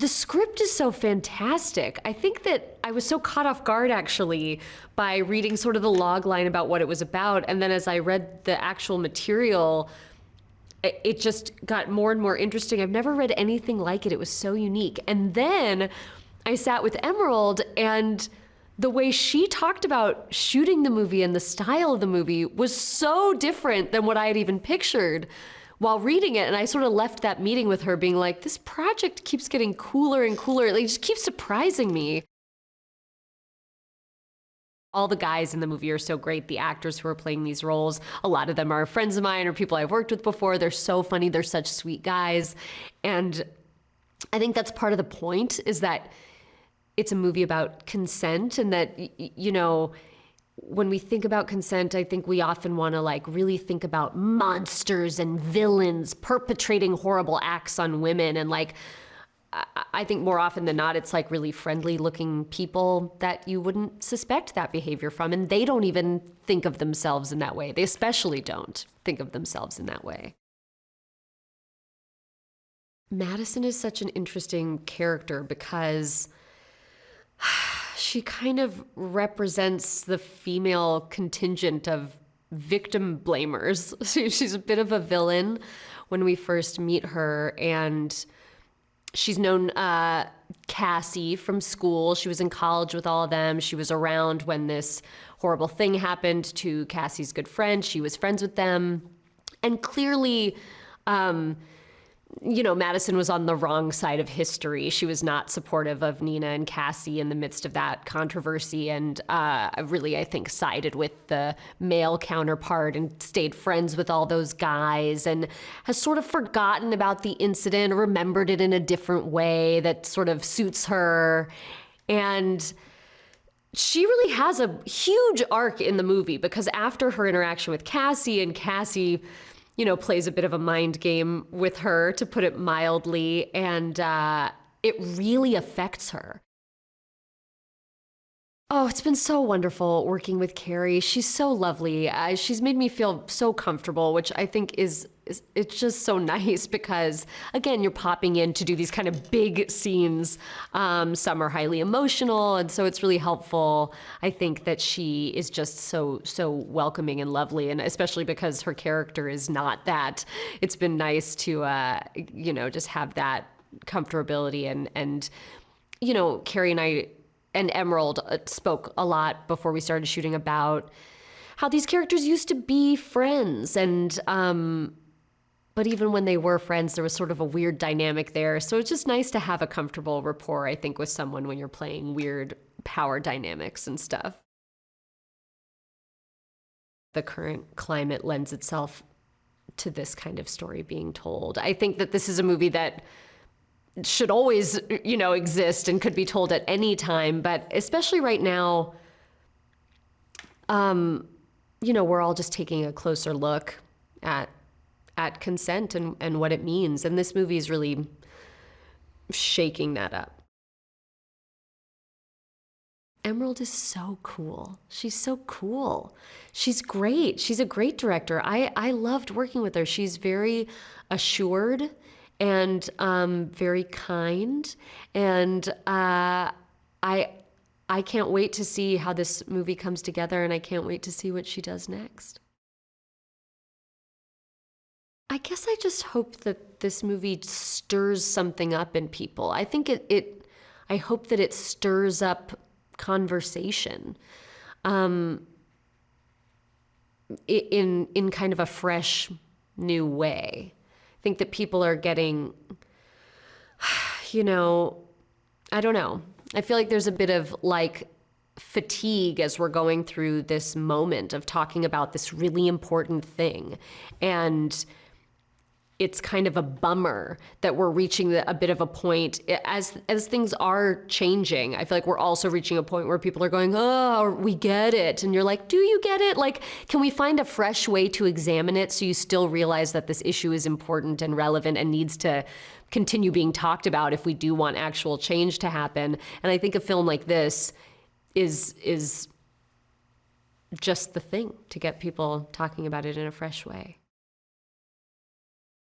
The script is so fantastic. I think that I was so caught off guard, actually, by reading sort of the log line about what it was about. And then as I read the actual material, it just got more and more interesting. I've never read anything like it. It was so unique. And then I sat with Emerald, and the way she talked about shooting the movie and the style of the movie was so different than what I had even pictured while reading it. And I sort of left that meeting with her being like, this project keeps getting cooler and cooler. It just keeps surprising me. All the guys in the movie are so great. The actors who are playing these roles, a lot of them are friends of mine or people I've worked with before. They're so funny. They're such sweet guys. And I think that's part of the point, is that it's a movie about consent, and that, you know, when we think about consent, I think we often want to like really think about monsters and villains perpetrating horrible acts on women. And like, I think more often than not, it's like really friendly looking people that you wouldn't suspect that behavior from. And they don't even think of themselves in that way. They especially don't think of themselves in that way. Madison is such an interesting character because she kind of represents the female contingent of victim blamers. She's a bit of a villain when we first meet her, and she's known Cassie from school. She was in college with all of them. She was around when this horrible thing happened to Cassie's good friend. She was friends with them. And clearly, you know, Madison was on the wrong side of history. She was not supportive of Nina and Cassie in the midst of that controversy, and really, I think, sided with the male counterpart and stayed friends with all those guys, and has sort of forgotten about the incident, or remembered it in a different way that sort of suits her. And she really has a huge arc in the movie, because after her interaction with Cassie, and Cassie, you know, plays a bit of a mind game with her, to put it mildly, and it really affects her. Oh, it's been so wonderful working with Carey. She's so lovely. She's made me feel so comfortable, which I think is it's just so nice, because again, you're popping in to do these kind of big scenes. Some are highly emotional, and so it's really helpful. I think that she is just so welcoming and lovely, and especially because her character is not that. It's been nice to you know, just have that comfortability, and you know, Carey and I and Emerald spoke a lot before we started shooting about how these characters used to be friends, and but even when they were friends, there was sort of a weird dynamic there. So it's just nice to have a comfortable rapport, I think, with someone when you're playing weird power dynamics and stuff. The current climate lends itself to this kind of story being told. I think that this is a movie that should always, you know, exist and could be told at any time, but especially right now, you know, we're all just taking a closer look at consent and what it means. And this movie is really shaking that up. Emerald is so cool. She's so cool. She's great. She's a great director. I loved working with her. She's very assured and very kind. And I can't wait to see how this movie comes together, and I can't wait to see what she does next. I guess I just hope that this movie stirs something up in people. I think I hope that it stirs up conversation in kind of a fresh, new way. I think that people are getting, you know, I don't know. I feel like there's a bit of like fatigue as we're going through this moment of talking about this really important thing. And it's kind of a bummer that we're reaching a bit of a point as things are changing. I feel like we're also reaching a point where people are going, oh, we get it. And you're like, do you get it? Like, can we find a fresh way to examine it so you still realize that this issue is important and relevant and needs to continue being talked about if we do want actual change to happen? And I think a film like this is just the thing to get people talking about it in a fresh way.